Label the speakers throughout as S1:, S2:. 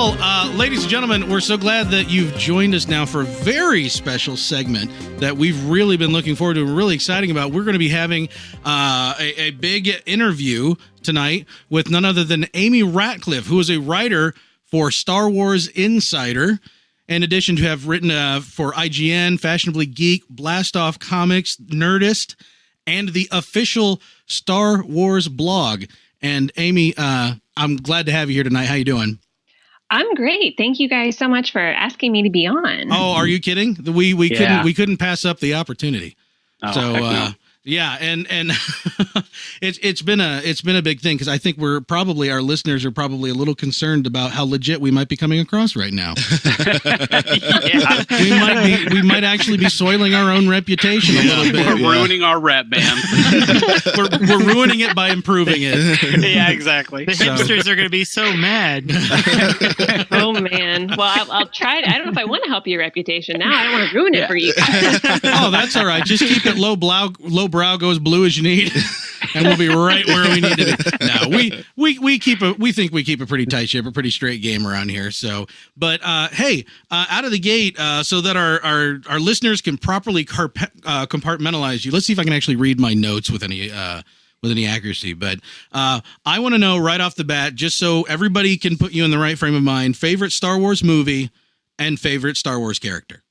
S1: Well, ladies and gentlemen, we're so glad that you've joined us now for a very special segment that we've really been looking forward to and really exciting about. We're going to be having a big interview tonight with none other than Amy Ratcliffe, who is a writer for Star Wars Insider, in addition to have written for IGN, Fashionably Geek, Blast Off Comics, Nerdist, and the official Star Wars blog. And Amy, I'm glad to have you here tonight. How you doing?
S2: I'm great. Thank you guys so much for asking me to be on.
S1: Oh, are you kidding? We couldn't pass up the opportunity.
S3: Oh,
S1: So
S3: no.
S1: yeah, and it's been a big thing because I think our listeners are probably a little concerned about how legit we might be coming across right now.
S3: Yeah.
S1: We might actually be soiling our own reputation a little bit.
S3: We're ruining our rep, man.
S1: We're ruining it by improving it.
S3: Yeah, exactly.
S4: The hipsters are going to be so mad.
S2: Oh man. Well, I'll try. I don't know if I want to help your reputation now. I don't want to ruin it for you guys.
S1: Oh, that's all right. Just keep it low brow goes blue as you need, and we'll be right where we need to be. No, we think we keep a pretty tight ship, a pretty straight game around here. So, but hey, out of the gate, so that our listeners can properly compartmentalize you. Let's see if I can actually read my notes with any accuracy. But I want to know right off the bat, just so everybody can put you in the right frame of mind, favorite Star Wars movie and favorite Star Wars character.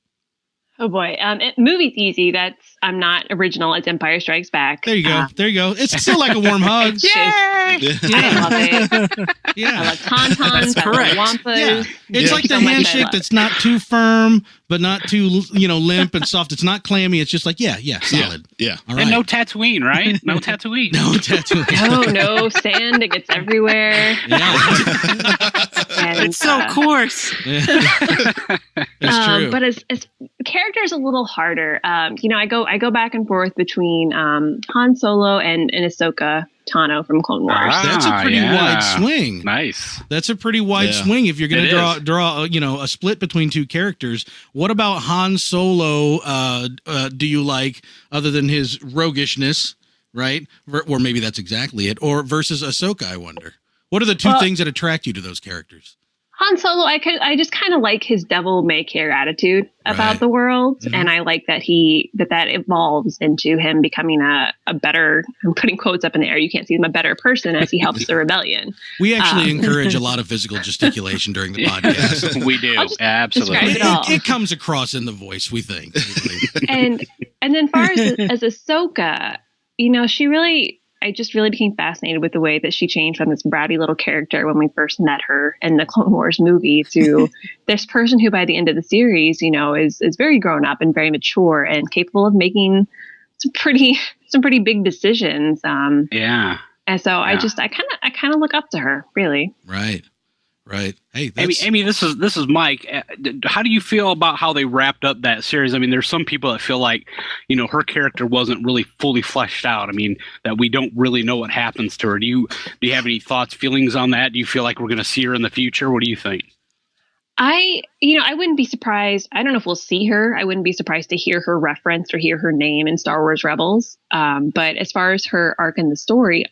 S2: Oh boy. Movie's easy. I'm not original. It's Empire Strikes Back.
S1: There you go. There you go. It's still like a warm hug.
S2: Yay! I love it.
S1: Yeah.
S2: I love tauntauns.
S4: That's
S2: I love
S4: correct.
S2: wampas.
S1: Yeah. It's like the
S2: So much I
S1: handshake
S2: love.
S1: that's not too firm, but not too, limp and soft. It's not clammy. It's just like, yeah, solid.
S5: Yeah.
S1: All right.
S3: And no Tatooine, right? No Tatooine.
S1: No tattoo.
S2: No sand. It gets everywhere.
S1: Yeah.
S2: And,
S4: It's so coarse.
S1: That's true.
S2: But as characters, a little harder. I go back and forth between Han Solo and Ahsoka Tano from Clone Wars.
S1: That's a pretty
S3: yeah.
S1: wide swing.
S3: Nice.
S1: That's a pretty wide
S5: Yeah.
S1: swing if you're going
S3: It
S1: to
S3: is.
S1: draw a split between two characters. What about Han Solo? Do you like, other than his roguishness, right? Or maybe that's exactly it. Or versus Ahsoka, I wonder. What are the two things that attract you to those characters?
S2: Han Solo, I just kind of like his devil may care attitude about
S1: Right.
S2: the world,
S1: Mhm.
S2: and I like that that evolves into him becoming a better. I'm putting quotes up in the air. You can't see him, a better person as he helps the rebellion.
S1: We actually encourage a lot of physical gesticulation during the podcast.
S3: We do.
S2: I'll just
S3: Absolutely.
S2: describe it all.
S1: It comes across in the voice, we think.
S2: And then far as Ahsoka, I just really became fascinated with the way that she changed from this bratty little character when we first met her in the Clone Wars movie to this person who by the end of the series, is very grown up and very mature and capable of making some pretty big decisions.
S3: Yeah.
S2: And so
S3: Yeah.
S2: I kind of look up to her, really.
S1: Right. Hey,
S3: Amy, this is Mike. How do you feel about how they wrapped up that series? I mean, there's some people that feel like, her character wasn't really fully fleshed out. I mean, that we don't really know what happens to her. Do you have any thoughts, feelings on that? Do you feel like we're going to see her in the future? What do you think?
S2: I wouldn't be surprised. I don't know if we'll see her. I wouldn't be surprised to hear her referenced or hear her name in Star Wars Rebels. But as far as her arc in the story,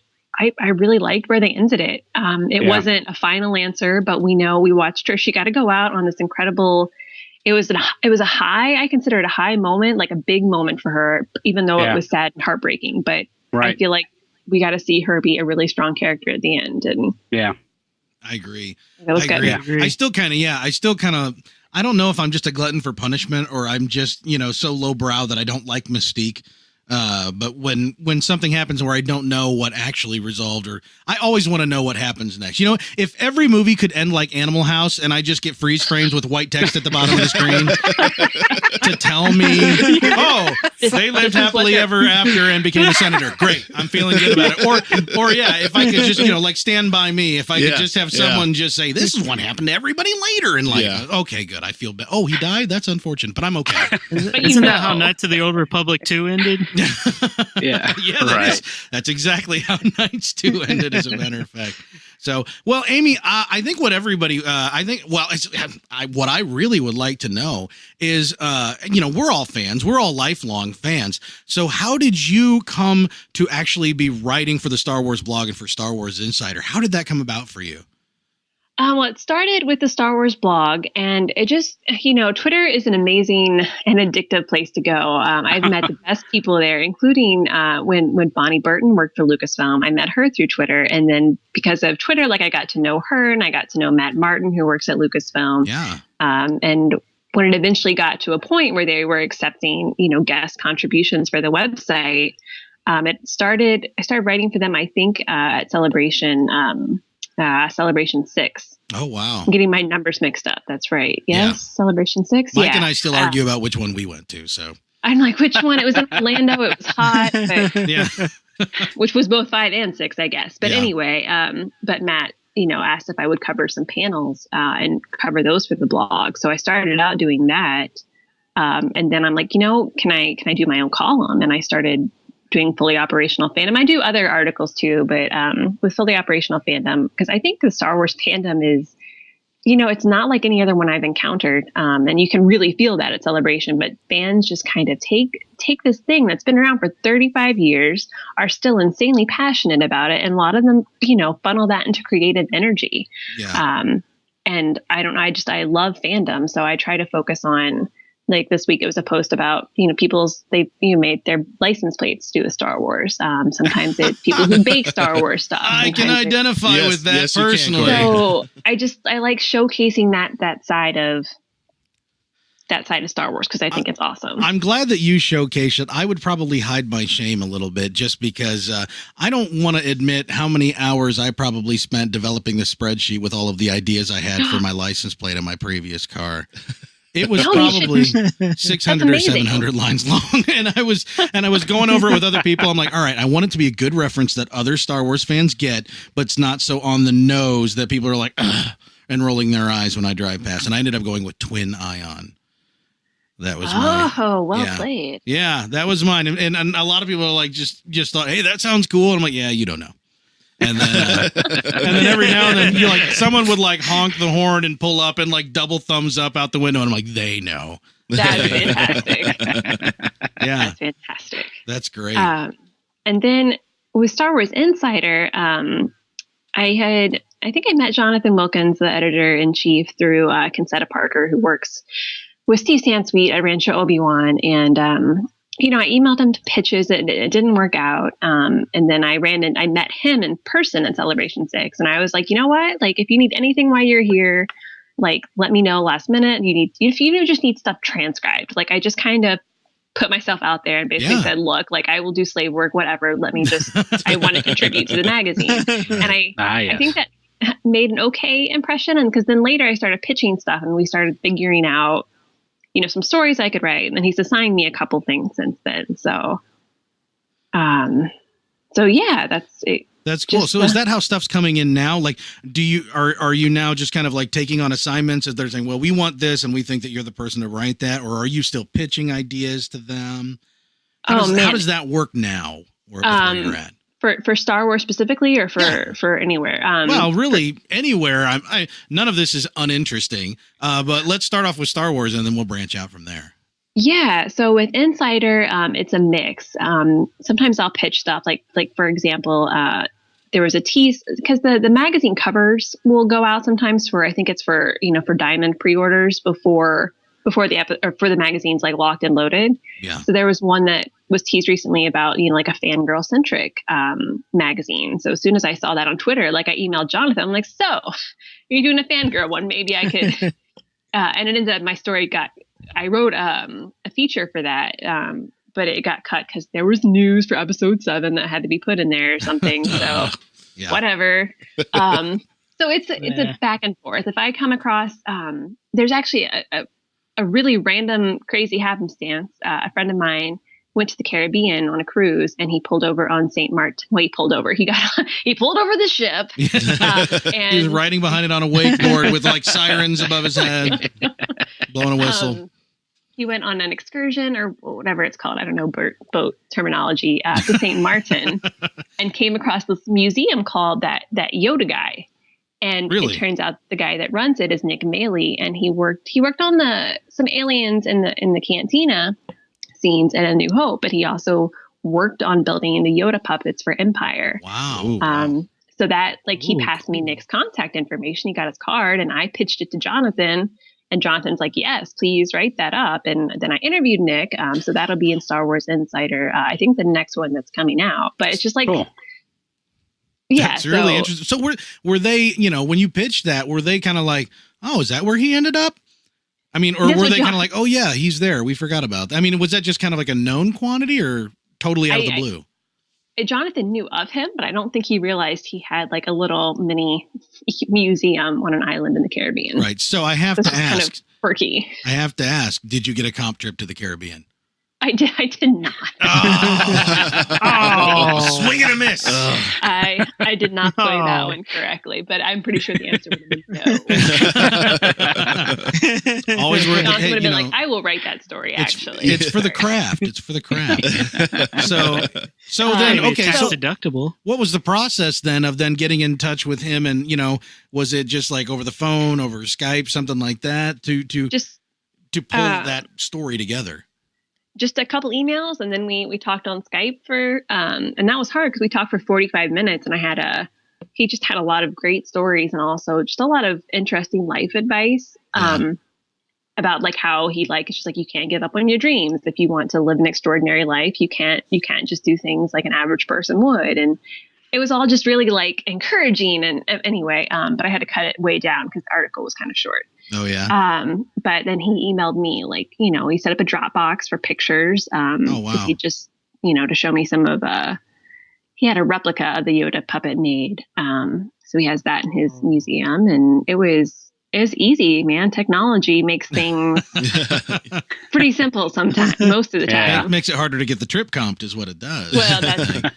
S2: I really liked where they ended it. It wasn't a final answer, but we watched her. She got to go out on this incredible. It was a high. I consider it a high moment, like a big moment for her, even though it was sad and heartbreaking. But I feel like we got to see her be a really strong character at the end. And
S3: Yeah.
S1: I agree.
S2: that was good.
S1: I still kind of, I don't know if I'm just a glutton for punishment or I'm just, so lowbrow that I don't like mystique. But when something happens where I don't know what actually resolved, or I always want to know what happens next. If every movie could end like Animal House and I just get freeze frames with white text at the bottom of the screen to tell me, they lived happily ever after and became a senator. Great. I'm feeling good about it. Or if I could just, like Stand By Me, if I could just have someone just say, this is what happened to everybody later in life.
S5: Yeah.
S1: Okay, good. I feel bad. Oh, he died? That's unfortunate, but I'm okay.
S4: Isn't that how Knights of the Old Republic 2 ended?
S3: Yeah.
S1: That's exactly how Knights 2 ended, as a matter of fact. So, well, Amy, I think what everybody, what I really would like to know is, we're all fans, we're all lifelong fans. So how did you come to actually be writing for the Star Wars blog and for Star Wars Insider? How did that come about for you?
S2: Well, it started with the Star Wars blog, and it just, Twitter is an amazing and addictive place to go. I've met the best people there, including when Bonnie Burton worked for Lucasfilm. I met her through Twitter, and then because of Twitter, I got to know her, and I got to know Matt Martin, who works at Lucasfilm.
S1: Yeah.
S2: And when it eventually got to a point where they were accepting, guest contributions for the website, I started writing for them, I think, at Celebration 6.
S1: Oh, wow.
S2: I'm getting my numbers mixed up. That's right. Yes.
S1: Yeah.
S2: Celebration 6.
S1: Mike and I still argue about which one we went to. So
S2: I'm like, which one? It was in Orlando. It was hot. But,
S1: yeah.
S2: which was both 5 and 6, I guess. But
S1: Yeah.
S2: anyway, but Matt, asked if I would cover some panels and cover those for the blog. So I started out doing that. And then I'm like, can I do my own column? And I started doing fully operational fandom. I do other articles too, but with fully operational fandom, because I think the Star Wars fandom is, it's not like any other one I've encountered. And you can really feel that at Celebration, but fans just kind of take this thing that's been around for 35 years, are still insanely passionate about it. And a lot of them, funnel that into creative energy.
S1: Yeah.
S2: And I don't know, I love fandom. So I try to focus on, like this week, it was a post about, they made their license plates do with Star Wars. Sometimes it's people who bake Star Wars stuff.
S1: I can identify with that personally.
S2: So I like showcasing that side of Star Wars because I think it's awesome.
S1: I'm glad that you showcase it. I would probably hide my shame a little bit just because I don't want to admit how many hours I probably spent developing the spreadsheet with all of the ideas I had for my license plate in my previous car. It was probably 600 or 700 lines long. And I was going over it with other people. I'm like, all right, I want it to be a good reference that other Star Wars fans get, but it's not so on the nose that people are like, ugh, and rolling their eyes when I drive past. And I ended up going with Twin Ion. That was mine.
S2: Oh, well played.
S1: Yeah, that was mine. And a lot of people are like, just thought, hey, that sounds cool. And I'm like, yeah, you don't know. And then, and then every now and then, you like someone would like honk the horn and pull up and like double thumbs up out the window, and I'm like, they know.
S2: That's fantastic.
S1: Yeah,
S2: that's fantastic.
S1: That's great.
S2: And then with Star Wars Insider, I think I met Jonathan Wilkins, the editor in chief, through Concetta Parker, who works with Steve Sansweet at Rancho Obi-Wan, and I emailed him to pitches. It didn't work out. And then I met him in person at Celebration 6. And I was like, you know what? Like, if you need anything while you're here, like, let me know last minute. If you just need stuff transcribed. Like, I just kind of put myself out there and basically said, look, like, I will do slave work, whatever. Let me just, I want to contribute to the magazine. And I think that made an okay impression. And because then later I started pitching stuff and we started figuring out, some stories I could write, and then he's assigned me a couple things since then. So yeah, that's it.
S1: That's cool. So is that how stuff's coming in now? Like, are you now just kind of like taking on assignments as they're saying, well, we want this and we think that you're the person to write that, or are you still pitching ideas to them? How does that work now? Where you're at?
S2: For Star Wars specifically, or for anywhere?
S1: Well, really anywhere. None of this is uninteresting, but let's start off with Star Wars and then we'll branch out from there.
S2: Yeah. So with Insider, it's a mix. Sometimes I'll pitch stuff like for example, there was a tease because the magazine covers will go out sometimes I think it's for Diamond pre-orders before the magazine's like locked and loaded.
S1: Yeah.
S2: So there was one that was teased recently about, like a fangirl centric magazine. So as soon as I saw that on Twitter, like I emailed Jonathan, I'm like, so you're doing a fangirl one, maybe I could, and it ended up my story I wrote a feature for that. But it got cut because there was news for episode 7 that had to be put in there or something. So whatever. So it's a back and forth. If I come across, there's actually a really random, crazy happenstance. A friend of mine went to the Caribbean on a cruise, and he pulled over on St. Martin. Well, he pulled over. He pulled over the ship. And
S1: he was riding behind it on a wakeboard with like sirens above his head, blowing a whistle.
S2: He went on an excursion or whatever it's called. I don't know boat terminology to St. Martin, and came across this museum called that Yoda guy. And It turns out the guy that runs it is Nick Maley, and he worked on some aliens in the cantina scenes in A New Hope, but he also worked on building the Yoda puppets for Empire.
S1: Wow.
S2: So that like he passed me Nick's contact information. He got his card and I pitched it to Jonathan, and Jonathan's like, yes, please write that up. And then I interviewed Nick. So that'll be in Star Wars Insider. I think the next one that's coming out, but it's just like,
S3: Cool.
S2: yeah,
S1: That's really interesting. So were they, when you pitched that, were they kind of like, oh, is that where he ended up? I mean, or were they kind of like, oh yeah, he's there, we forgot about that? I mean, was that just kind of like a known quantity or totally out of the blue?
S2: Jonathan knew of him, but I don't think he realized he had like a little mini museum on an island in the Caribbean.
S1: Right. So I have to ask,
S2: kind of quirky.
S1: I have to ask, did you get a comp trip to the Caribbean?
S2: I did not.
S1: Oh, swing and a miss.
S2: I did not play that one correctly, but I'm pretty sure the answer would have been no.
S1: Always worth
S2: Jonathan would have been like, I will write that story, actually.
S1: It's for the craft. It's for the craft. So then, okay.
S4: Tax
S1: So
S4: deductible.
S1: what was the process then of then getting in touch with him? And, was it just like over the phone, over Skype, something like that to pull that story together?
S2: Just a couple emails, and then we talked on Skype for and that was hard because we talked for 45 minutes, and he just had a lot of great stories and also just a lot of interesting life advice about like how it's just like, you can't give up on your dreams. If you want to live an extraordinary life, you can't just do things like an average person would. And it was all just really like encouraging. And anyway, but I had to cut it way down because the article was kind of short.
S1: Oh yeah.
S2: But then he emailed me like, he set up a Dropbox for pictures.
S1: Oh wow.
S2: He just, to show me some of, he had a replica of the Yoda puppet made. So he has that in his museum, and it was easy, man. Technology makes things pretty simple sometimes, most of the time.
S1: It makes it harder to get the trip comped is what it does.
S2: Well, that's a good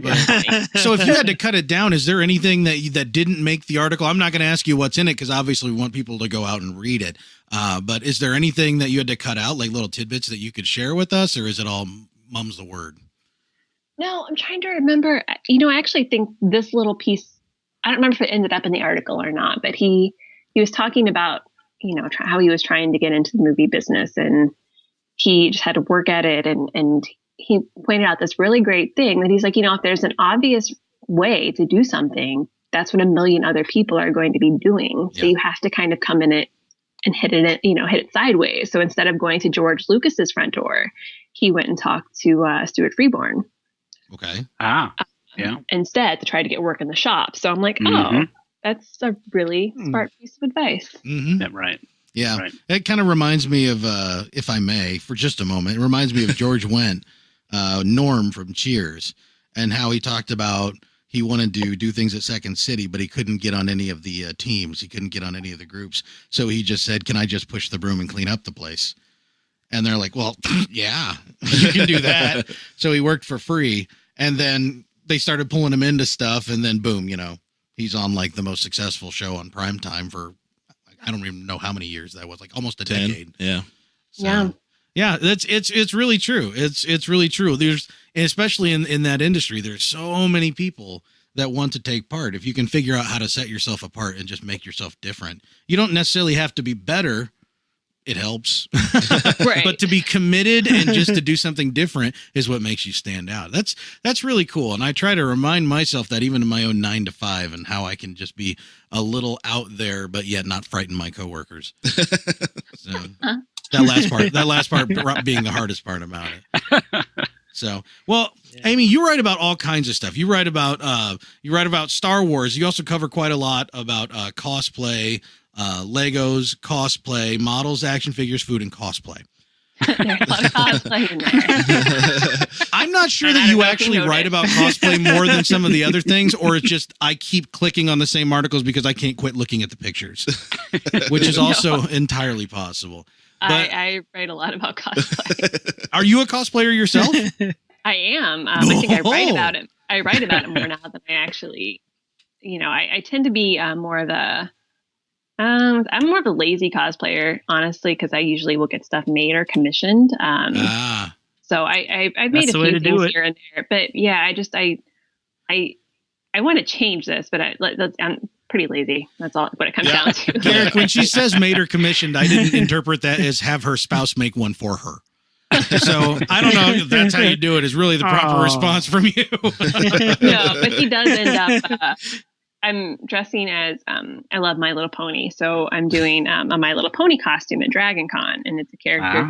S2: point.
S1: So if you had to cut it down, is there anything that didn't make the article? I'm not going to ask you what's in it because obviously we want people to go out and read it. But is there anything that you had to cut out, like little tidbits that you could share with us, or is it all mum's the word?
S2: No, I'm trying to remember. I actually think this little piece, I don't remember if it ended up in the article or not, but he was talking about, how he was trying to get into the movie business, and he just had to work at it. And he pointed out this really great thing that he's like, if there's an obvious way to do something, that's what a million other people are going to be doing. Yeah. So you have to kind of come in it and hit it sideways. So instead of going to George Lucas's front door, he went and talked to Stuart Freeborn.
S1: Okay.
S3: Yeah.
S2: Instead to try to get work in the shop. So I'm like, oh, that's a really smart piece of advice.
S1: Mm-hmm.
S3: Yeah, right.
S1: Yeah.
S3: Right.
S1: It kind of reminds me of, if I may, for just a moment, it reminds me of George Wendt, Norm from Cheers, and how he talked about he wanted to do things at Second City, but he couldn't get on any of the teams. He couldn't get on any of the groups. So he just said, can I just push the broom and clean up the place? And they're like, well, yeah, you can do that. So he worked for free. And then they started pulling him into stuff. And then boom, he's on like the most successful show on primetime for, I don't even know how many years that was, like almost a
S5: 10.
S1: decade.
S5: Yeah.
S1: So, yeah, it's really true. It's really true. There's, especially in that industry, there's so many people that want to take part. If you can figure out how to set yourself apart and just make yourself different, you don't necessarily have to be better. It helps,
S2: right.
S1: But to be committed and just to do something different is what makes you stand out. That's really cool. And I try to remind myself that even in my own 9 to 5 and how I can just be a little out there, but yet not frighten my coworkers. So that last part being the hardest part about it. So, well, Amy, you write about all kinds of stuff. You write about Star Wars. You also cover quite a lot about cosplay, Legos, cosplay, models, action figures, food, and cosplay.
S2: There's a lot of cosplay in there.
S1: I'm not sure that you actually write about cosplay more than some of the other things, or it's just I keep clicking on the same articles because I can't quit looking at the pictures, which is also entirely possible. But
S2: I write a lot about cosplay.
S1: Are you a cosplayer yourself?
S2: I am. I think I write about it. I write about it more now than I actually, I tend to be more of a, I'm more of a lazy cosplayer, honestly, because I usually will get stuff made or commissioned. So I've made a few things here and there, but yeah, I want to change this, but I'm pretty lazy. That's all what it comes down to.
S1: Garrick, when she says made or commissioned, I didn't interpret that as have her spouse make one for her. So I don't know if that's how you do it is really the proper response from you.
S2: No, but he does end up. I'm dressing as I love My Little Pony, so I'm doing a My Little Pony costume at Dragon Con, and it's a character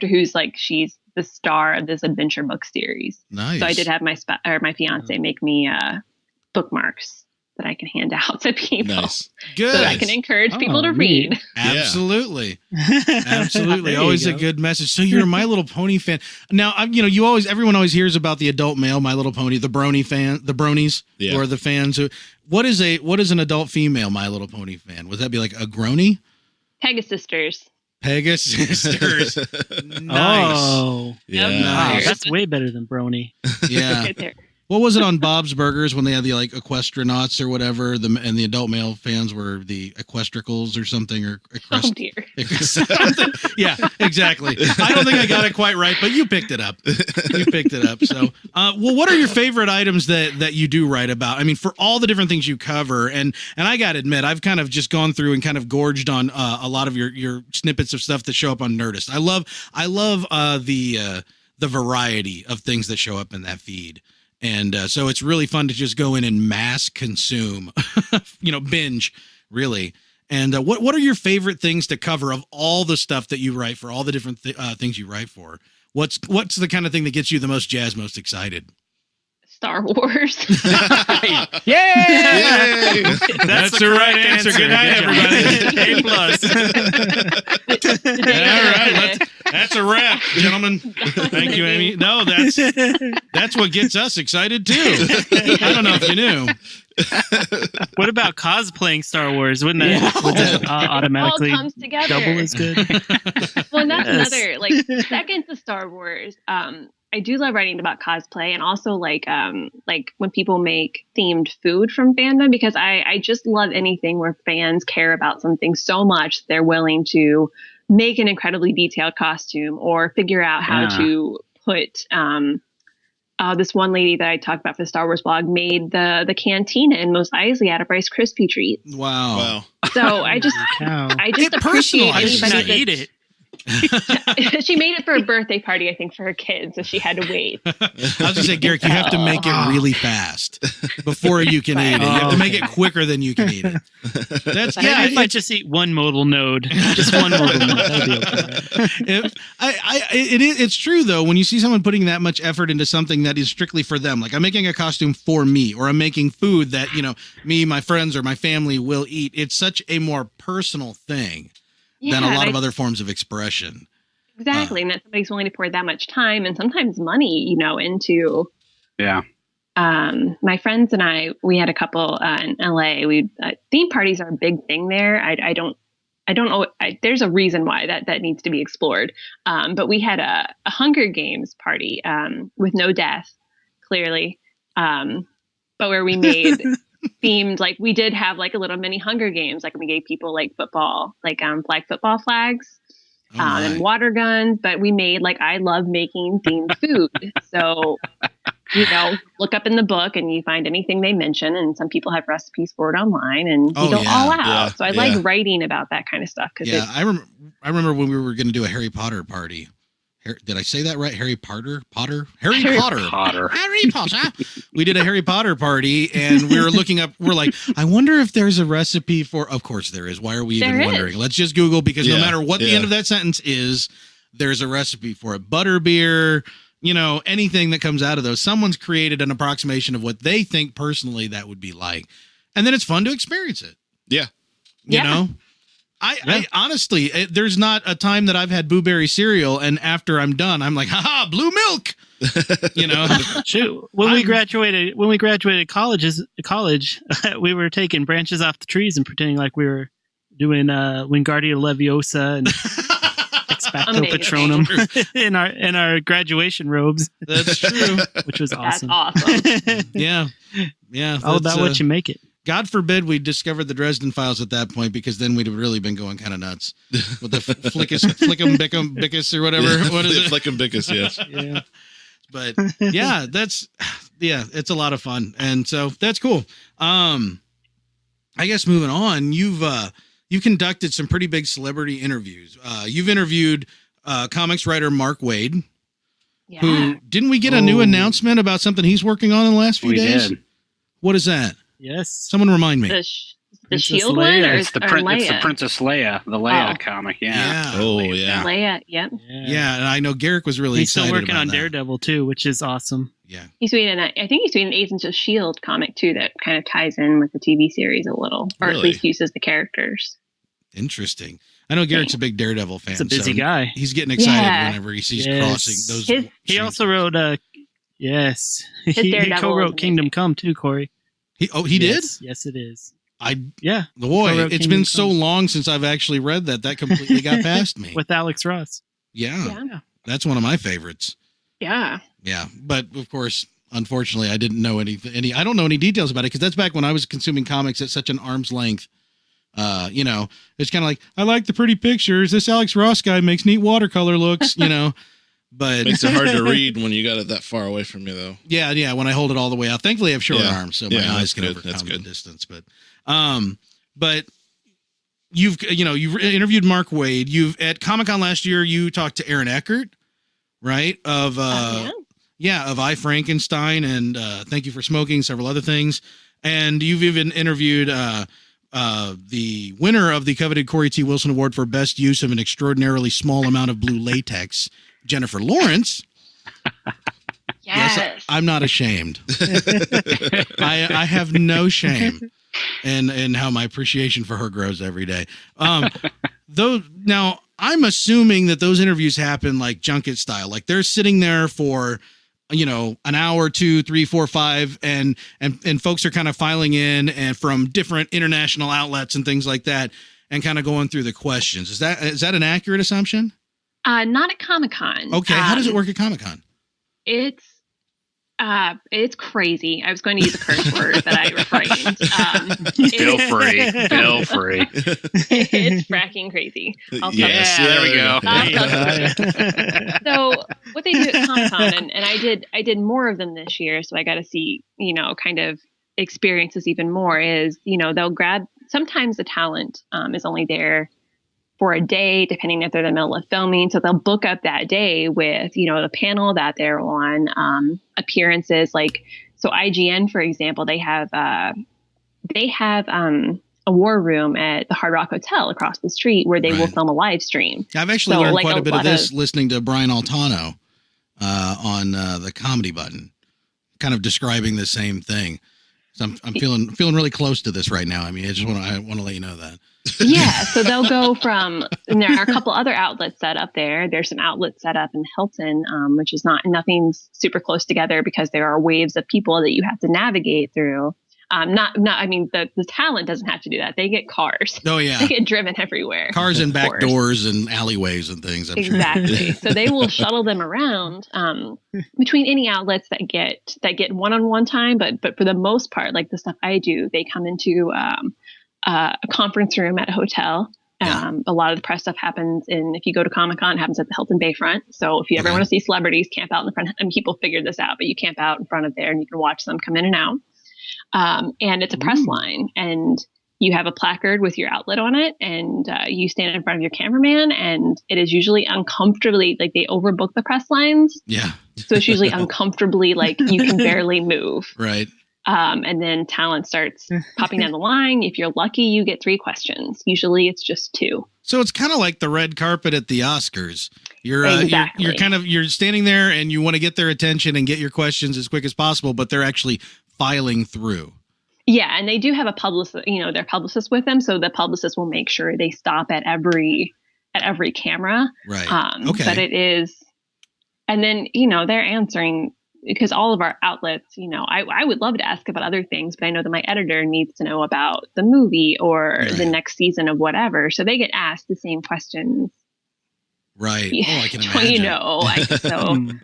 S2: who's like she's the star of this adventure book series.
S1: Nice.
S2: So I did have my fiance make me bookmarks that I can hand out to people.
S5: Nice.
S1: Good.
S2: So that I can encourage people to read.
S1: Absolutely. Absolutely. Always a good message. So you're a My Little Pony fan. Now, everyone always hears about the adult male My Little Pony, the bronies, or the fans. What is an adult female My Little Pony fan? Would that be like a grony?
S2: Pegasisters.
S1: Nice.
S4: Oh.
S5: Yeah.
S4: Wow, that's way better than Brony.
S1: Yeah.
S2: Right there.
S1: What was it on Bob's Burgers when they had the like equestronauts or whatever? And the adult male fans were the equestricals or something or
S2: Oh dear.
S1: Yeah, exactly. I don't think I got it quite right, but you picked it up. So, well, what are your favorite items that you do write about? I mean, for all the different things you cover, and I got to admit, I've kind of just gone through and kind of gorged on a lot of your snippets of stuff that show up on Nerdist. I love the variety of things that show up in that feed. And so it's really fun to just go in and mass consume, binge, really. And what are your favorite things to cover of all the stuff that you write for all the different things you write for? What's the kind of thing that gets you the most jazzed, most excited?
S2: Star Wars.
S1: Yay! That's the right answer. Good night, everybody. A+. All right, that's a wrap, gentlemen. Thank you, Amy. No, that's what gets us excited too. I don't know if you knew.
S4: What about cosplaying Star Wars? Wouldn't that automatically
S2: all comes together.
S4: double as good?
S2: Well, and that's another second to Star Wars. I do love writing about cosplay and also like when people make themed food from fandom, because I just love anything where fans care about something so much they're willing to make an incredibly detailed costume or figure out how to put this one lady that I talked about for the Star Wars blog made the cantina in Mos Eisley out of Rice Krispie treats.
S1: Wow.
S2: So I just appreciate anybody that
S4: eat it.
S2: She made it for a birthday party, I think, for her kids, so she had to wait.
S1: I was going to say, Garrick, you have to make it really fast before you can eat it. You have to make it quicker than you can eat it.
S4: I might just eat one modal node. Just one modal node. That'd be okay.
S1: It's true, though, when you see someone putting that much effort into something that is strictly for them. Like I'm making a costume for me, or I'm making food that, me, my friends, or my family will eat. It's such a more personal thing than a lot of other forms of expression.
S2: Exactly. And that somebody's willing to pour that much time and sometimes money, into.
S3: Yeah.
S2: My friends and I, we had a couple in LA. Theme parties are a big thing there. I don't know. There's a reason why that needs to be explored. But we had a Hunger Games party with no death, clearly. But where we made themed, like we did have like a little mini Hunger Games. Like we gave people like football, like flag football flags and water guns. But we made I love making themed food. So, look up in the book and you find anything they mention. And some people have recipes for it online and you go all out.
S5: Yeah,
S2: so I like writing about that kind of stuff.
S1: I remember when we were going to do a Harry Potter party. Did I say that right? Harry Potter. We did a Harry Potter party and we were looking up. We're like, I wonder if there's a recipe for. Of course there is. Why are we even wondering? Let's just Google, because no matter what the end of that sentence is, there's a recipe for it. Butterbeer, anything that comes out of those. Someone's created an approximation of what they think personally that would be like, and then it's fun to experience it.
S5: Yeah.
S1: You know. I honestly, there's not a time that I've had blueberry cereal and after I'm done, I'm like, haha, blue milk.
S4: Shoot. When we graduated college, we were taking branches off the trees and pretending like we were doing Wingardium Leviosa and Expecto Patronum in our graduation robes.
S1: That's true.
S4: Which was awesome.
S2: That's awesome.
S1: Yeah.
S4: All about what you make it.
S1: God forbid we discovered the Dresden Files at that point, because then we'd have really been going kind of nuts with the flickum bickus or whatever.
S5: Yeah,
S1: what is it?
S5: Flickum bickus, yes.
S1: Yeah. But it's a lot of fun. And so that's cool. I guess moving on, you've conducted some pretty big celebrity interviews. You've interviewed comics writer Mark Waid.
S2: Yeah.
S1: Who didn't we get a new announcement about something he's working on in the last few days?
S3: Did.
S1: What is that?
S4: Yes.
S1: Someone remind me.
S2: The
S4: Princess
S2: Shield
S4: Leia.
S2: one, or
S3: It's the Princess Leia, the Leia comic. Yeah.
S5: Oh, yeah.
S2: Leia. Yep.
S1: Yeah, and I know Garrick was really
S4: He's
S1: excited
S4: still working
S1: about
S4: on
S1: that.
S4: Daredevil too, which is awesome.
S1: Yeah.
S2: He's doing I think he's doing an Agents of S.H.I.E.L.D. comic too that kind of ties in with the TV series a little, or
S5: Really?
S2: at least uses the characters.
S1: Interesting. I know Garrick's a big Daredevil fan.
S4: He's a busy
S1: so
S4: guy.
S1: He's getting excited
S2: Yeah.
S1: whenever he sees
S4: Yes.
S1: crossing those.
S2: His-
S4: He also wrote yes.
S2: His
S4: He
S2: Daredevil
S4: co-wrote
S2: is
S4: Kingdom Come too, Corey.
S1: He did?
S4: Yes, yes, it is. Yeah,
S1: Boy,
S4: co-wrote
S1: it's
S4: Kingdom
S1: been so
S4: Come.
S1: long since I've actually read that. That completely got past me.
S4: with Alex Ross.
S1: Yeah.
S2: Yeah.
S1: That's one of my favorites.
S2: Yeah.
S1: Yeah. But of course, unfortunately, I didn't know I don't know any details about it because that's back when I was consuming comics at such an arm's length. It's kind of like, I like the pretty pictures. This Alex Ross guy makes neat watercolor looks, but
S5: Makes it hard to read when you got it that far away from you, though.
S1: yeah, when I hold it all the way out. Thankfully, I have short
S5: Yeah.
S1: arms, so my
S5: Yeah,
S1: eyes
S5: that's
S1: can
S5: good.
S1: overcome
S5: That's
S1: the
S5: good.
S1: distance. But you've interviewed Mark Waid. You've at Comic-Con last year, you talked to Aaron Eckert, right? Of of I, Frankenstein and Thank You for Smoking, several other things. And you've even interviewed the winner of the coveted Corey T. Wilson Award for Best Use of an Extraordinarily Small Amount of Blue Latex, Jennifer Lawrence.
S2: Yes.
S1: I'm not ashamed. I have no shame in how my appreciation for her grows every day. Now I'm assuming that those interviews happen like junket style, like they're sitting there for an hour, 2, 3, 4, 5, and folks are kind of filing in and from different international outlets and things like that, and kind of going through the questions. Is that an accurate assumption?
S2: Not at Comic-Con.
S1: Okay, how does it work at Comic-Con?
S2: It's crazy. I was going to use a curse word that I refrained.
S3: Still free.
S2: It's fracking crazy.
S5: Yes,
S3: there we go.
S2: So what they do at Comic-Con, and I did more of them this year, so I got to see, kind of experience this even more, is, they'll grab, sometimes the talent is only there for a day, depending if they're in the middle of filming. So they'll book up that day with, the panel that they're on, appearances. Like, so IGN, for example, they have a war room at the Hard Rock Hotel across the street where they will film a live stream.
S1: I've actually learned quite a bit of this listening to Brian Altano on the Comedy Button, kind of describing the same thing. So I'm feeling really close to this right now. I mean, I want to let you know that.
S2: Yeah, so they'll go from, and there are a couple other outlets set up there. There's some outlets set up in Hilton, which is nothing's super close together because there are waves of people that you have to navigate through. The talent doesn't have to do that. They get cars.
S1: Oh yeah,
S2: they get driven everywhere.
S1: Cars and back doors and alleyways and things. I'm
S2: exactly.
S1: Sure.
S2: So they will shuttle them around between any outlets that get one-on-one time. But for the most part, like the stuff I do, they come into a conference room at a hotel. A lot of the press stuff happens if you go to Comic-Con, it happens at the Hilton Bayfront. So if you ever want to see celebrities, camp out in the front. And people figured this out, but you camp out in front of there and you can watch them come in and out. And it's a press line, and you have a placard with your outlet on it, and you stand in front of your cameraman, and it is usually uncomfortably, like they overbook the press lines.
S1: Yeah.
S2: So it's usually uncomfortably, like you can barely move.
S1: Right.
S2: And then talent starts popping down the line. If you're lucky, you get 3 questions. Usually it's just 2.
S1: So it's kind of like the red carpet at the Oscars.
S2: Exactly.
S1: You're standing there and you want to get their attention and get your questions as quick as possible, but they're actually filing through.
S2: Yeah, and they do have a publicist, their publicist with them, so the publicist will make sure they stop at every camera.
S1: Right. Okay.
S2: But it is, and then they're answering, because all of our outlets, I would love to ask about other things, but I know that my editor needs to know about the movie or the next season of whatever, so they get asked the same questions.
S1: Right. Oh, I can imagine.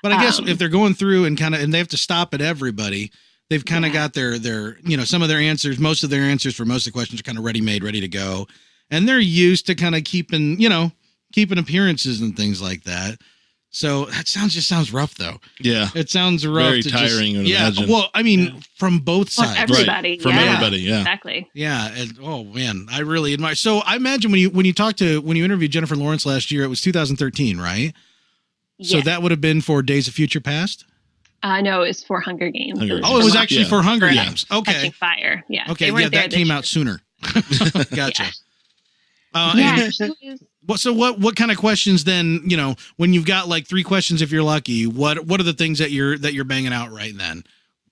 S1: But I guess if they're going through and they have to stop at everybody, they've kind of got their some of their answers, most of their answers for most of the questions are kind of ready-made, ready to go. And they're used to kind of keeping appearances and things like that. So that sounds rough though.
S5: Yeah.
S1: It sounds rough.
S5: Very
S1: to
S5: tiring, I would
S1: yeah.
S5: imagine.
S1: Well, I mean, from both
S2: Well,
S1: sides.
S2: everybody.
S5: Right. From
S2: yeah.
S5: everybody, yeah.
S2: Exactly.
S1: Yeah. And, oh man, I really admire. So I imagine when you interviewed Jennifer Lawrence last year, it was 2013, right? So that would have been for Days of Future Past.
S2: No, it was for Hunger Games.
S5: Hunger Games.
S1: Oh, it was actually
S5: Yeah.
S1: for Hunger
S2: For
S1: Games. Okay.
S2: Catching Fire. Yeah.
S1: Okay.
S2: They weren't
S1: Yeah,
S2: there
S1: that
S2: this
S1: came
S2: year.
S1: out sooner. Gotcha.
S2: Yeah.
S1: And
S2: she was-
S1: what kind of questions then, when you've got like 3 questions, if you're lucky, what are the things that you're banging out right then?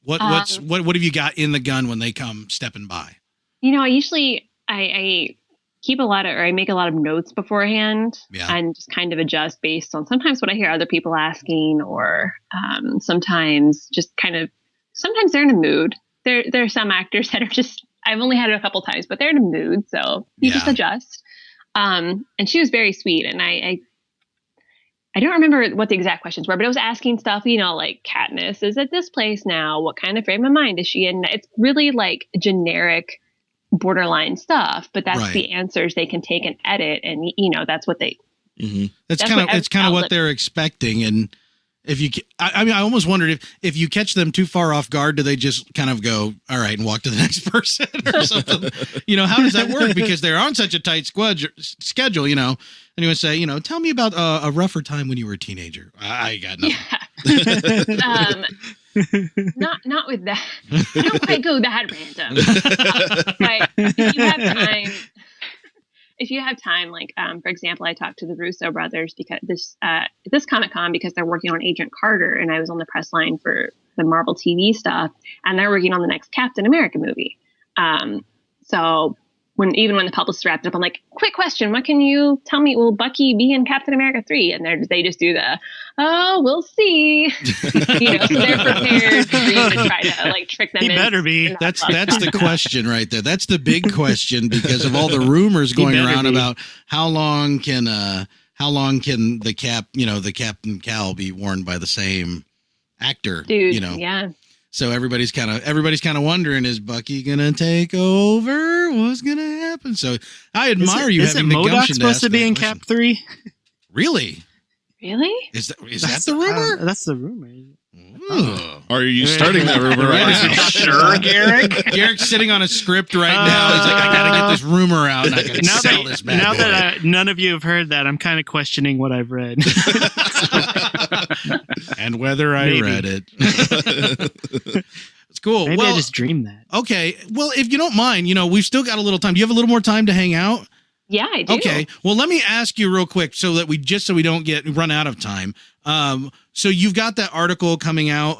S1: What have you got in the gun when they come stepping by?
S2: I usually I keep I make a lot of notes beforehand and just kind of adjust based on sometimes what I hear other people asking, or sometimes they're in a mood. There are some actors that are just, I've only had it a couple times, but they're in a mood, so you just adjust. And she was very sweet, and I don't remember what the exact questions were, but I was asking stuff, like Katniss is at this place now. What kind of frame of mind is she in? It's really like generic borderline stuff, but that's the answers they can take and edit, and that's what they.
S5: Mm-hmm.
S1: That's kind of what they're expecting, and if you, I mean, I almost wondered if you catch them too far off guard, do they just kind of go, all right, and walk to the next person or something? How does that work? Because they're on such a tight schedule, and you would say, tell me about a rougher time when you were a teenager. I got nothing.
S2: Yeah. Not with that. I don't quite go that random. But if you have time, like for example, I talked to the Russo brothers because this Comic-Con, because they're working on Agent Carter, and I was on the press line for the Marvel TV stuff, and they're working on the next Captain America movie. So when the publicist wrapped up, I'm like, quick question, what can you tell me? Will Bucky be in Captain America 3? And they just do we'll see. So they're prepared for you to try to trick them.
S4: He better be.
S1: That's the question right there. That's the big question, because of all the rumors going around about how long can the cap, the Captain Cal be worn by the same actor,
S2: dude? Yeah.
S1: So everybody's kind of wondering, is Bucky gonna take over? What's gonna happen? So I admire you having the gumption to ask
S4: supposed to be in
S1: question.
S4: Cap 3?
S2: Really?
S1: Is that the rumor?
S4: That's the rumor.
S5: Are you starting that rumor right now?
S3: Sure, Garrick.
S1: Garrick's sitting on a script right now. He's like, I gotta get this rumor out, and I gotta sell this bad boy.
S4: That none of you have heard that, I'm kind of questioning what I've read.
S1: And whether I read it. It's cool.
S4: Maybe I just dreamed that.
S1: Okay. Well, if you don't mind, we've still got a little time. Do you have a little more time to hang out?
S2: Yeah, I do.
S1: Okay. Well, let me ask you real quick so that we don't run out of time. So you've got that article coming out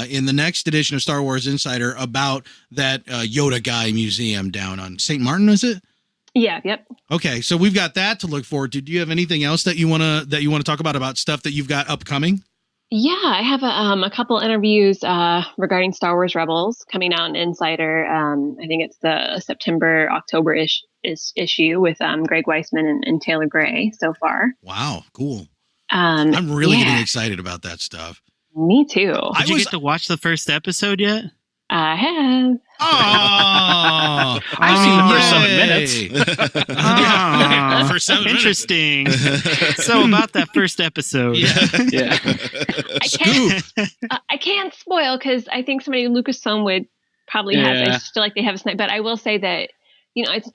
S1: in the next edition of Star Wars Insider about that Yoda guy museum down on St. Martin, is it?
S2: Yeah. Yep.
S1: Okay. So we've got that to look forward to. Do you have anything else that you want to talk about stuff that you've got upcoming?
S2: Yeah, I have a couple interviews regarding Star Wars Rebels coming out in Insider. I think it's the September-October-ish issue with Greg Weisman and Taylor Gray so far.
S1: Wow, cool. I'm really getting excited about that stuff.
S2: Me too.
S4: Did you get to watch the first episode yet?
S2: I have.
S1: Oh,
S3: I've seen the first 7 minutes.
S1: For 7 minutes.
S4: Interesting. So about that first episode.
S3: Yeah.
S2: I can't spoil because I think Lucasfilm would probably have. I feel like they have a snipe, but I will say that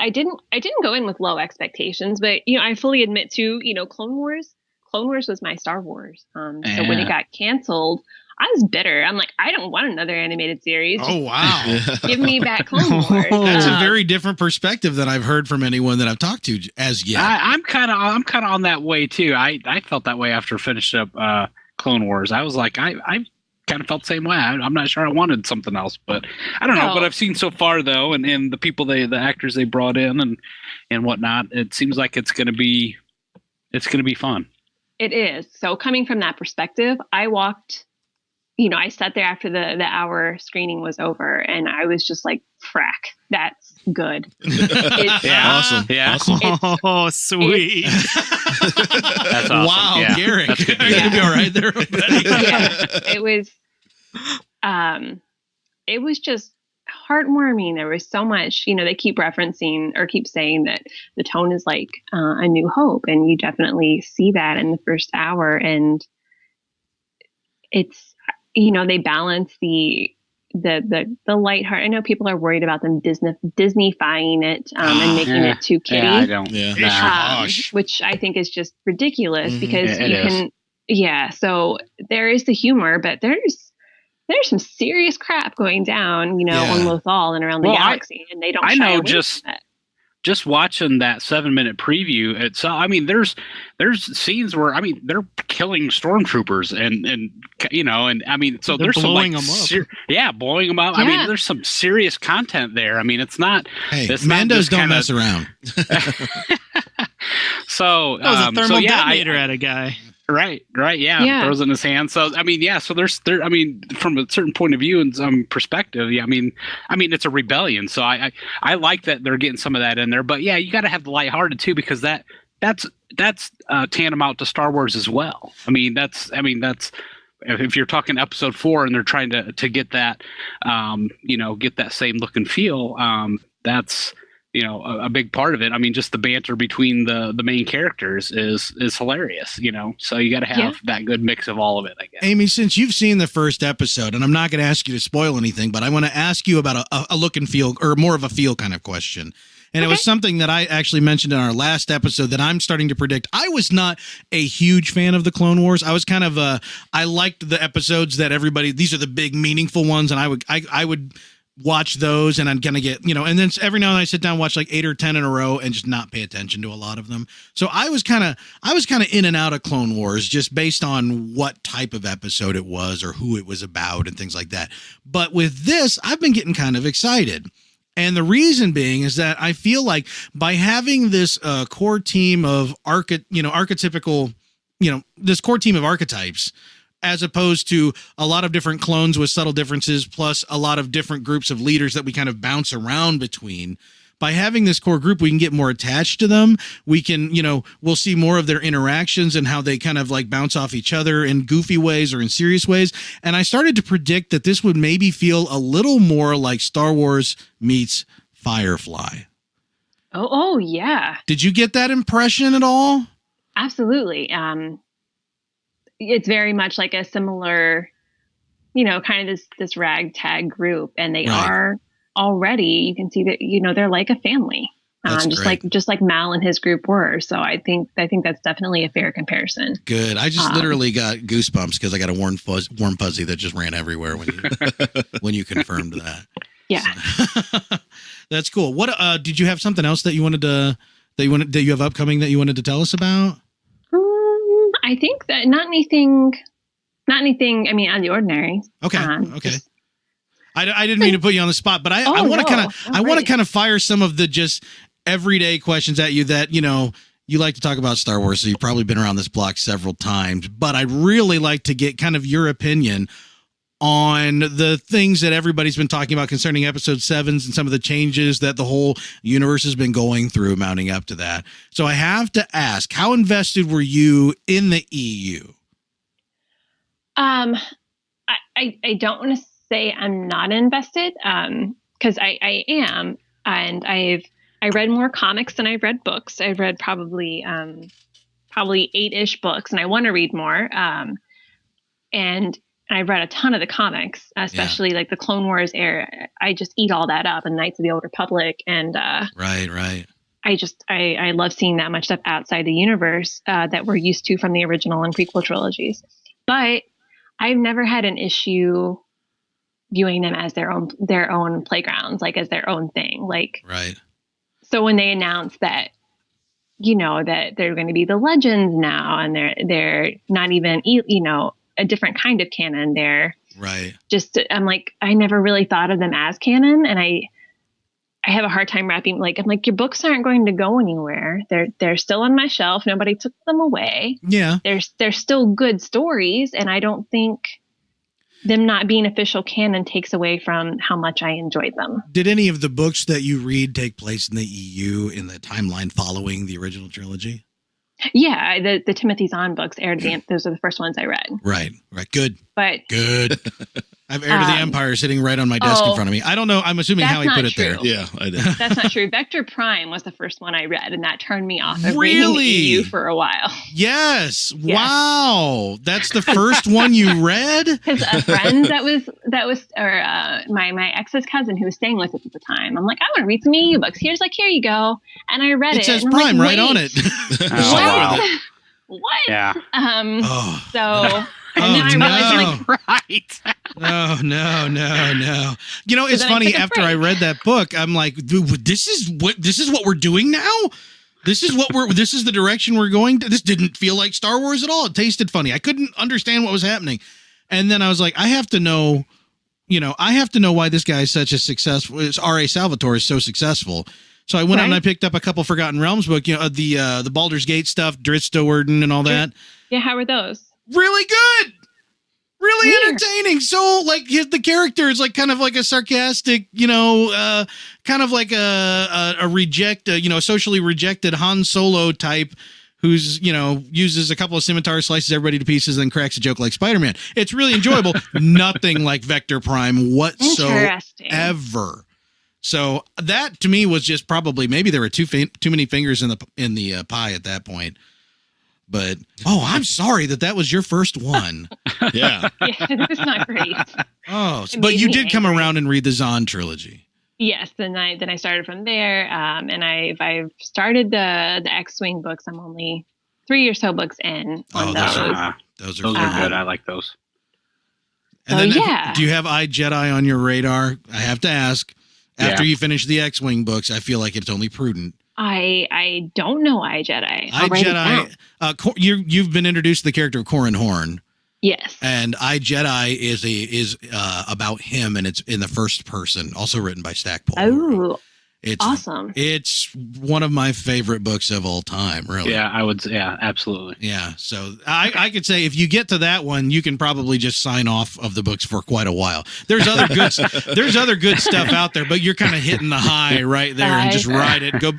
S2: I didn't go in with low expectations, but I fully admit to Clone Wars was my Star Wars. So when it got canceled, I was bitter. I'm like, I don't want another animated series.
S1: Oh, wow.
S2: Give me back Clone Wars.
S1: That's a very different perspective than I've heard from anyone that I've talked to as yet.
S3: I'm kind of on that way too. I felt that way after finishing up Clone Wars. I was like, I kind of felt the same way. I'm not sure I wanted something else, but I don't know. What I've seen so far though, and the people the actors they brought in and whatnot, it seems like it's gonna be fun.
S2: It is. So coming from that perspective, I walked. I sat there after the hour screening was over, and I was just like, "Frack, that's good."
S5: Awesome.
S3: Yeah.
S5: Awesome.
S4: Oh, sweet.
S3: That's awesome.
S1: Wow,
S3: yeah.
S1: Garrick.
S3: That's good.
S1: Are you gonna be all right there, buddy?
S2: It was just heartwarming. There was so much, they keep referencing or keep saying that the tone is like A New Hope, and you definitely see that in the first hour. And it's, they balance the lighthearted. I know people are worried about them Disneyfying it and making it too kiddie.
S3: Yeah, I don't.
S5: Yeah.
S2: Which I think is just ridiculous because
S3: It
S2: you
S3: is.
S2: can. Yeah, so there is the humor, but there's some serious crap going down, on Lothal and around the galaxy, and they don't.
S3: I
S2: shy
S3: know
S2: away
S3: just
S2: from it.
S3: just watching that 7-minute preview. It's there's scenes where they're killing stormtroopers and so
S4: They're
S3: there's some
S4: blowing them up.
S3: Blowing them up.
S2: Yeah.
S3: There's some serious content there. It's not.
S1: Hey,
S3: it's not
S1: Mandos
S3: just
S1: don't
S3: kinda-
S1: mess around.
S3: So
S4: That was a thermal
S3: yeah,
S4: detonator at a guy.
S3: Right, yeah,
S2: Yeah.
S3: throws it in his hand. So so there's from a certain point of view and some perspective, it's a rebellion. So I like that they're getting some of that in there. But yeah, you got to have the lighthearted too, because that's tantamount to Star Wars as well. That's if you're talking episode 4 and they're trying to get that get that same look and feel, that's a big part of it. Just the banter between the main characters is hilarious, so you got to have that good mix of all of it, I guess.
S1: Amy, since you've seen the first episode, and I'm not going to ask you to spoil anything, but I want to ask you about a look and feel, or more of a feel kind of question. And It was something that I actually mentioned in our last episode that I'm starting to predict. I was not a huge fan of the Clone Wars. I was kind of I liked the episodes that these are the big meaningful ones, and I would watch those, and I'm gonna get and then every now and then I sit down and watch like 8 or 10 in a row and just not pay attention to a lot of them. So I was kind of in and out of Clone Wars just based on what type of episode it was or who it was about and things like that. But with this, I've been getting kind of excited. And the reason being is that I feel like by having this core team of archetypical, this core team of archetypes, as opposed to a lot of different clones with subtle differences, plus a lot of different groups of leaders that we kind of bounce around between. By having this core group, we can get more attached to them. We can, we'll see more of their interactions and how they kind of like bounce off each other in goofy ways or in serious ways. And I started to predict that this would maybe feel a little more like Star Wars meets Firefly.
S2: Oh yeah.
S1: Did you get that impression at all?
S2: Absolutely. It's very much like a similar, kind of this ragtag group, and they are already, you can see that, they're like a family, just like Mal and his group were. So I think that's definitely a fair comparison.
S1: Good. I just literally got goosebumps because I got a warm fuzzy that just ran everywhere when you confirmed that.
S2: Yeah.
S1: So, that's cool. What did you have something else that you have upcoming that you wanted to tell us about?
S2: I think that not anything, out of the ordinary.
S1: Okay. Okay. I didn't mean to put you on the spot, but I want to kind of fire some of the just everyday questions at you that, you like to talk about Star Wars. So you've probably been around this block several times, but I'd really like to get kind of your opinion on the things that everybody's been talking about concerning episode 7s and some of the changes that the whole universe has been going through mounting up to that. So I have to ask, how invested were you in the EU?
S2: I don't want to say I'm not invested, because I am, and I read more comics than I've read books. I've read probably 8-ish books, and I want to read more. And I've read a ton of the comics, especially like the Clone Wars era. I just eat all that up, and Knights of the Old Republic, and
S1: right.
S2: I love seeing that much stuff outside the universe that we're used to from the original and prequel trilogies. But I've never had an issue viewing them as their own playgrounds, like as their own thing. Like,
S1: right.
S2: So when they announced that, that they're going to be the Legends now, and they're not even, a different kind of canon, they're
S1: right.
S2: Just, I'm like, I never really thought of them as canon, and I have a hard time wrapping, I'm like, your books aren't going to go anywhere. They're still on my shelf. Nobody took them away.
S1: Yeah.
S2: They're still good stories, and I don't think them not being official canon takes away from how much I enjoyed them.
S1: Did any of the books that you read take place in the EU in the timeline following the original trilogy?
S2: Yeah, the Timothy Zahn books aired those are the first ones I read.
S1: Right. Good.
S2: But
S1: good. I have Heir to the Empire sitting right on my desk in front of me. I don't know. I'm assuming how he put it there.
S5: Yeah, I did.
S2: That's not true. Vector Prime was the first one I read, and that turned me off of reading the EU for a while.
S1: Yes. Wow. That's the first one you read?
S2: Because a friend my ex's cousin who was staying with us at the time. I'm like, I want to read some EU books. Here you go. And I read it.
S1: It says
S2: and
S1: Prime
S2: like,
S1: right on it.
S3: Wow.
S2: What?
S3: Yeah.
S2: So... And then I realized,
S1: right. No. You know, it's funny. After I read that book, I'm like, dude, this is what we're doing now. This is the direction we're going. This didn't feel like Star Wars at all. It tasted funny. I couldn't understand what was happening. And then I was like, I have to know why this guy is such a successful. R.A. Salvatore is so successful. So I went out and I picked up a couple Forgotten Realms book. You know, the Baldur's Gate stuff, Drizzt Do'Urden and all that.
S2: Yeah, how were those?
S1: Really good. Really entertaining. So like the character is like kind of like a sarcastic, kind of like a socially rejected Han Solo type who's, uses a couple of scimitars, slices everybody to pieces, and cracks a joke like Spider-Man. It's really enjoyable. Nothing like Vector Prime whatsoever. So that to me was just probably maybe there were too many fingers in the pie at that point. But I'm sorry that was your first one.
S5: Yeah.
S2: Yeah, it's not great.
S1: Oh, but you did come around and read the Zahn trilogy.
S2: Yes, then I started from there, and I've started the X-Wing books. I'm only 3 or so books in on those.
S3: Those are good. I like those.
S1: And then do you have iJedi on your radar? I have to ask. After you finish the X-Wing books, I feel like it's only prudent.
S2: I don't know iJedi.
S1: iJedi. You've been introduced to the character of Corran Horn.
S2: Yes.
S1: And iJedi is about him, and it's in the first person, also written by Stackpole.
S2: Oh,
S1: it's
S2: awesome!
S1: It's one of my favorite books of all time. Really.
S3: Yeah, I would. Yeah, absolutely.
S1: Yeah. So I could say if you get to that one, you can probably just sign off of the books for quite a while. There's other good stuff out there, but you're kind of hitting the high right there and just ride it. Go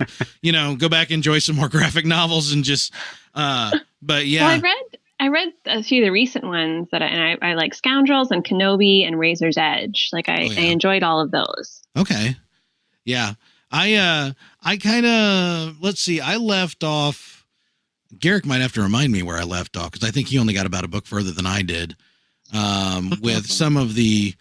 S1: back, enjoy some more graphic novels and just. But yeah.
S2: Well, I read a few of the recent ones I like Scoundrels and Kenobi and Razor's Edge. Like I enjoyed all of those.
S1: Okay. Yeah. I kind of, let's see, I left off, Garrick might have to remind me where I left off because I think he only got about a book further than I did with some of the,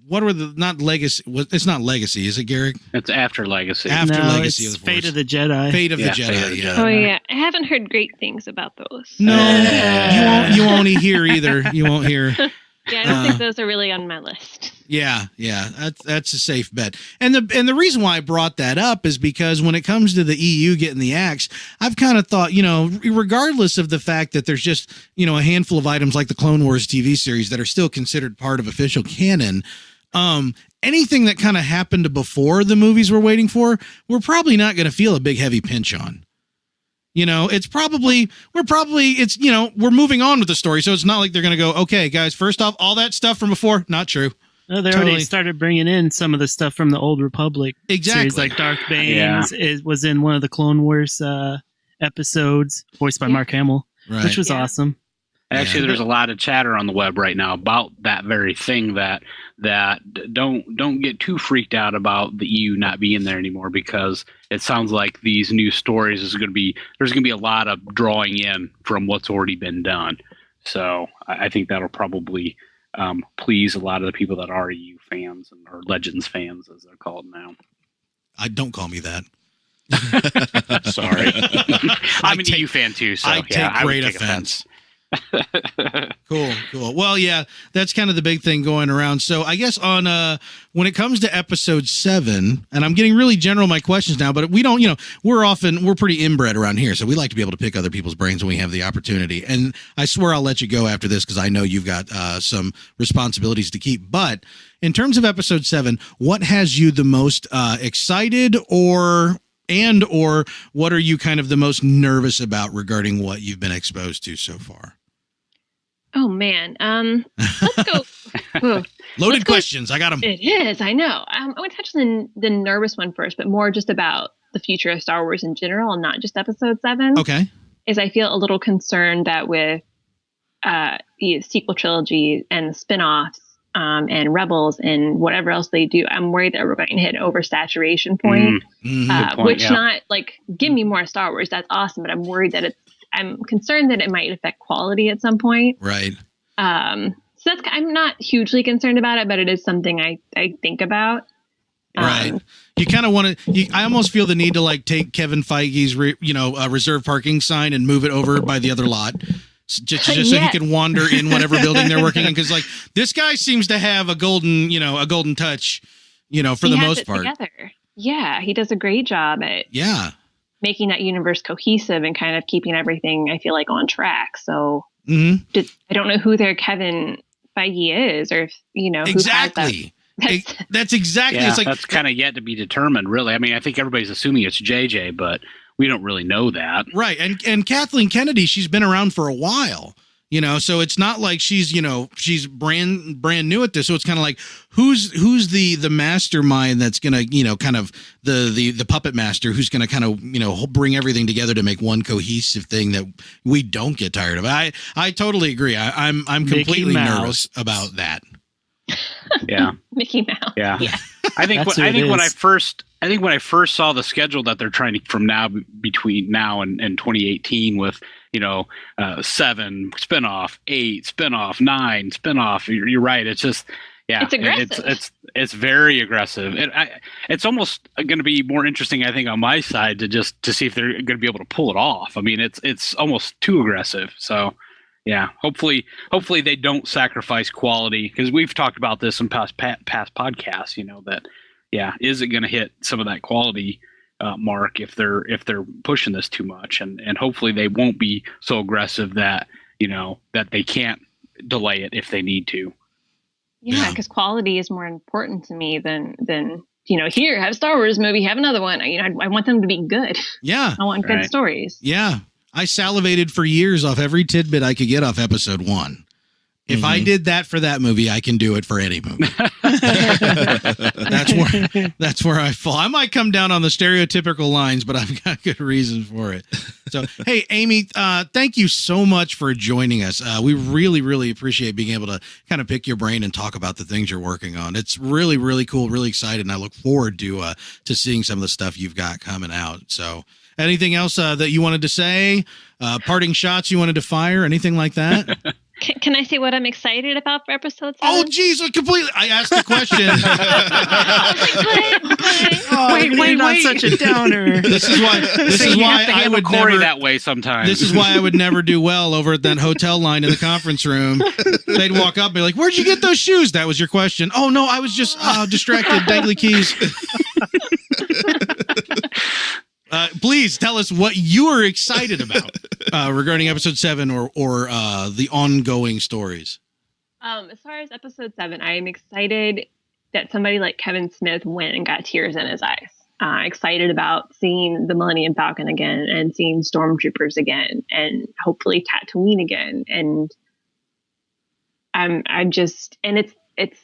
S1: what were the, not Legacy, it's not Legacy, is it, Garrick?
S3: It's After Legacy.
S1: Legacy
S4: it's
S1: of the Force.
S4: Fate of the Jedi.
S1: Fate of the Jedi, yeah.
S2: Oh, yeah. I haven't heard great things about those.
S1: No, you won't hear either. You won't hear.
S2: Yeah, I don't think those are really on my list.
S1: Yeah, that's a safe bet. And the reason why I brought that up is because when it comes to the EU getting the axe, I've kind of thought, regardless of the fact that there's just, a handful of items like the Clone Wars TV series that are still considered part of official canon, anything that kind of happened before the movies we're waiting for, we're probably not going to feel a big heavy pinch on. We're moving on with the story. So it's not like they're going to go, okay, guys, first off, all that stuff from before, not true.
S4: No, they already started bringing in some of the stuff from the Old Republic series, like Darth Bane was in one of the Clone Wars epiposed voiced by Mark Hamill, which was awesome.
S3: Actually, there's a lot of chatter on the web right now about that very thing that don't get too freaked out about the EU not being there anymore, because it sounds like these new stories there's going to be a lot of drawing in from what's already been done. So I think that'll probably please a lot of the people that are EU fans or Legends fans, as they're called now.
S1: Don't call me that.
S3: Sorry. I'm an EU fan too, so
S1: I take great offense. Cool. Well, yeah, that's kind of the big thing going around. So I guess on when it comes to episode 7, and I'm getting really general in my questions now, but we don't, we're pretty inbred around here, so we like to be able to pick other people's brains when we have the opportunity. And I swear I'll let you go after this because I know you've got some responsibilities to keep. But in terms of episode 7, what has you the most excited or what are you kind of the most nervous about regarding what you've been exposed to so far?
S2: Oh, man. Let's go.
S1: Loaded questions. I got them.
S2: It is. I know. I want to touch on the nervous one first, but more just about the future of Star Wars in general and not just episode 7.
S1: Okay.
S2: Is I feel a little concerned that with the sequel trilogy and the spinoffs, and Rebels and whatever else they do, I'm worried that we're going to hit an oversaturation point, not like, give me more Star Wars. That's awesome. But I'm worried that I'm concerned that it might affect quality at some point.
S1: Right.
S2: So I'm not hugely concerned about it, but it is something I think about.
S1: Right. You kind of want to, I almost feel the need to like take Kevin Feige's, reserve parking sign and move it over by the other lot. Just so he can wander in whatever building they're working in. Cause like this guy seems to have a golden touch, for the most part. Together.
S2: Yeah. He does a great job at making that universe cohesive and kind of keeping everything, I feel like, on track. So I don't know who their Kevin Feige is, or if,
S1: exactly. That's exactly.
S3: Yeah,
S1: it's like,
S3: that's kind of yet to be determined, really. I mean, I think everybody's assuming it's JJ, but we don't really know that.
S1: Right. And Kathleen Kennedy, she's been around for a while, so it's not like she's brand new at this. So it's kind of like, who's the mastermind that's going to, kind of the puppet master who's going to kind of, bring everything together to make one cohesive thing that we don't get tired of. I totally agree. I'm completely nervous about that.
S3: Yeah.
S2: Mickey Mouse.
S3: Yeah. I think when I first saw the schedule that they're trying to, from now, between now and 2018 with, 7 spinoff, 8 spinoff, 9 spinoff. You're right. It's just,
S2: it's aggressive.
S3: It's very aggressive. It's almost going to be more interesting, I think, on my side to see if they're going to be able to pull it off. I mean, it's almost too aggressive. So yeah, hopefully they don't sacrifice quality, because we've talked about this in past podcasts. That is it going to hit some of that quality mark if they're pushing this too much, and hopefully they won't be so aggressive that that they can't delay it if they need to.
S2: Yeah, because quality is more important to me than here, have a Star Wars movie, have another one. I want them to be good.
S1: Yeah,
S2: I want good stories.
S1: Yeah. I salivated for years off every tidbit I could get off episode 1. If I did that for that movie, I can do it for any movie. That's where I fall. I might come down on the stereotypical lines, but I've got good reason for it. So, hey, Amy, thank you so much for joining us. We really, really appreciate being able to kind of pick your brain and talk about the things you're working on. It's really, really cool, really excited, and I look forward to seeing some of the stuff you've got coming out. So, anything else that you wanted to say? Parting shots you wanted to fire? Anything like that?
S2: Can I say what I'm excited about for episode 7?
S1: Oh, geez, I asked the question.
S4: Wait, such a downer.
S1: This is why I would never
S3: that way sometimes.
S1: This is why I would never do well over at that hotel line in the conference room. They'd walk up and be like, "Where'd you get those shoes?" That was your question. Oh no, I was just distracted. Dangly keys. Please tell us what you are excited about regarding episode 7 or the ongoing stories.
S2: As far as episode 7, I am excited that somebody like Kevin Smith went and got tears in his eyes. Excited about seeing the Millennium Falcon again and seeing Stormtroopers again and hopefully Tatooine again. And I'm just, and it's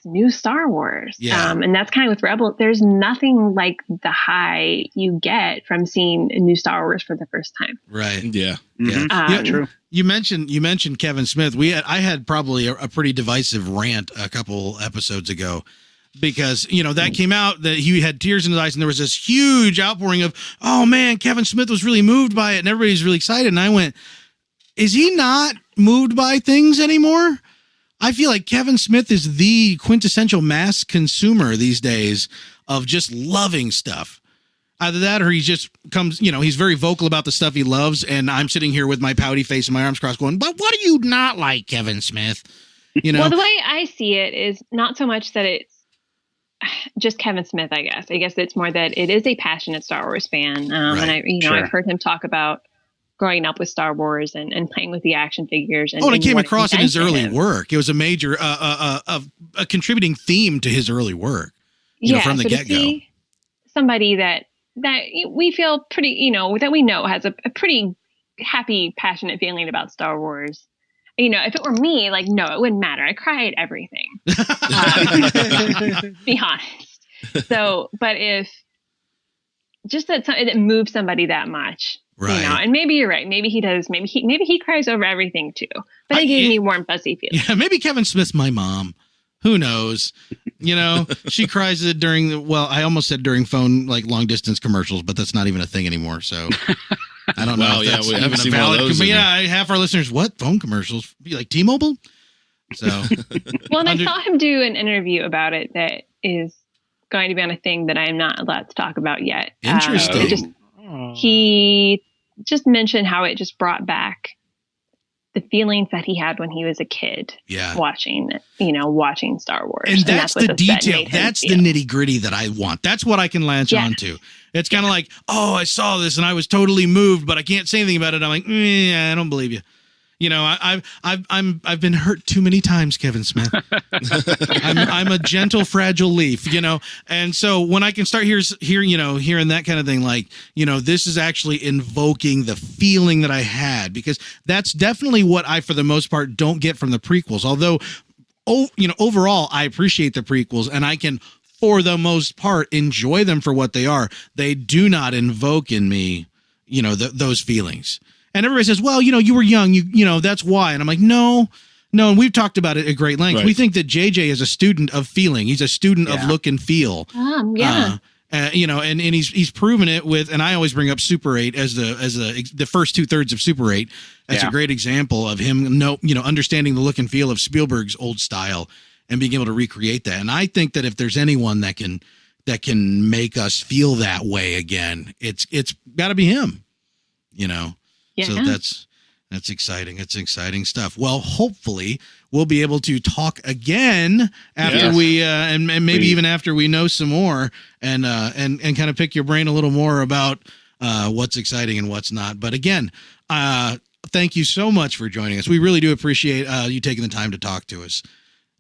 S2: new Star Wars.
S1: Yeah.
S2: And that's kind of with Rebel. There's nothing like the high you get from seeing a new Star Wars for the first time.
S1: Right.
S5: Yeah.
S1: Yeah.
S3: True.
S1: You mentioned Kevin Smith. I had probably a pretty divisive rant a couple episodes ago, because that came out that he had tears in his eyes and there was this huge outpouring of, oh man, Kevin Smith was really moved by it and everybody's really excited. And I went, is he not moved by things anymore? I feel like Kevin Smith is the quintessential mass consumer these days of just loving stuff. Either that or he just comes, he's very vocal about the stuff he loves. And I'm sitting here with my pouty face and my arms crossed going, but what do you not like, Kevin Smith?
S2: Well, the way I see it is not so much that it's just Kevin Smith, I guess. I guess it's more that it is a passionate Star Wars fan.
S1: Right.
S2: And I've heard him talk about growing up with Star Wars and playing with the action figures. And
S1: it came across in his early work. It was a major, a contributing theme to his early work, from the get-go.
S2: Somebody that we feel pretty, that we know has a pretty happy, passionate feeling about Star Wars. If it were me, no, it wouldn't matter. I cry at everything. Be honest. So, but if just that it moves somebody that much,
S1: right.
S2: And maybe you're right. Maybe he does. Maybe he cries over everything too. But it gave me warm, fuzzy feelings.
S1: Yeah, maybe Kevin Smith's my mom. Who knows? You know, she cries it during I almost said during phone, like long distance commercials, but that's not even a thing anymore. So I don't know.
S5: Well,
S1: if
S5: yeah,
S1: that's
S5: we
S1: even
S5: haven't
S1: a
S5: seen one of
S1: valid,
S5: those
S1: but
S5: in-
S1: yeah, half our listeners, what phone commercials? Be like T-Mobile? So,
S2: Well, and I saw him do an interview about it that is going to be on a thing that I am not allowed to talk about yet.
S1: Interesting.
S2: He just mentioned how it just brought back the feelings that he had when he was a kid
S1: yeah.
S2: watching Star Wars.
S1: And that's
S2: what
S1: the
S2: set
S1: detail.
S2: made him
S1: That's the
S2: feel.
S1: nitty gritty that I want. That's what I can latch onto. It's kind of like, oh, I saw this and I was totally moved, but I can't say anything about it. I'm like, I don't believe you. You know, I've been hurt too many times, Kevin Smith. I'm a gentle, fragile leaf, you know. And so when I can start hearing that kind of thing, like, you know, this is actually invoking the feeling that I had, because that's definitely what I, for the most part, don't get from the prequels. Although, overall, I appreciate the prequels, and I can, for the most part, enjoy them for what they are. They do not invoke in me, you know, those feelings. And everybody says, well, you know, you were young, you know, that's why. And I'm like, no. And we've talked about it at great length.
S5: Right.
S1: We think that JJ is a student of feeling. He's a student of look and feel.
S2: Yeah.
S1: You know, and he's proven it with, and I always bring up Super 8 as the first 2/3 of Super 8 as a great example of him, understanding the look and feel of Spielberg's old style and being able to recreate that. And I think that if there's anyone that can make us feel that way again, it's got to be him, you know.
S2: Yeah.
S1: So that's exciting. It's exciting stuff. Well, hopefully we'll be able to talk again after we and maybe even after we know some more and kind of pick your brain a little more about what's exciting and what's not. But again, thank you so much for joining us. We really do appreciate you taking the time to talk to us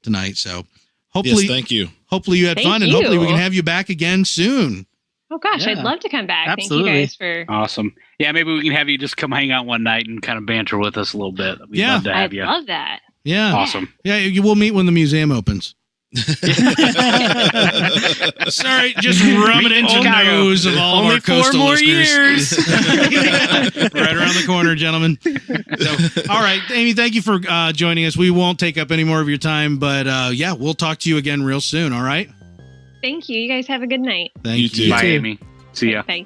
S1: tonight. So hopefully,
S5: thank you.
S1: Hopefully you had fun, and hopefully we can have you back again soon.
S2: Oh gosh, I'd love to come back.
S4: Absolutely.
S2: Thank you guys for
S3: Awesome. Yeah, maybe we can have you just come hang out one night and kind of banter with us a little bit. We'd love to have
S2: I'd
S3: you.
S2: love that.
S1: Yeah.
S3: Awesome.
S1: Yeah, you will meet when the museum opens. Sorry, just rub it into the nose of all of our coastal
S4: 4 more
S1: listeners.
S4: years.
S1: Right around the corner, gentlemen. So, all right, Amy, thank you for joining us. We won't take up any more of your time, but we'll talk to you again real soon, all right?
S2: Thank you. You guys have a good night.
S1: Thank
S5: You too.
S1: you.
S3: Bye, Amy. See ya.
S2: Bye.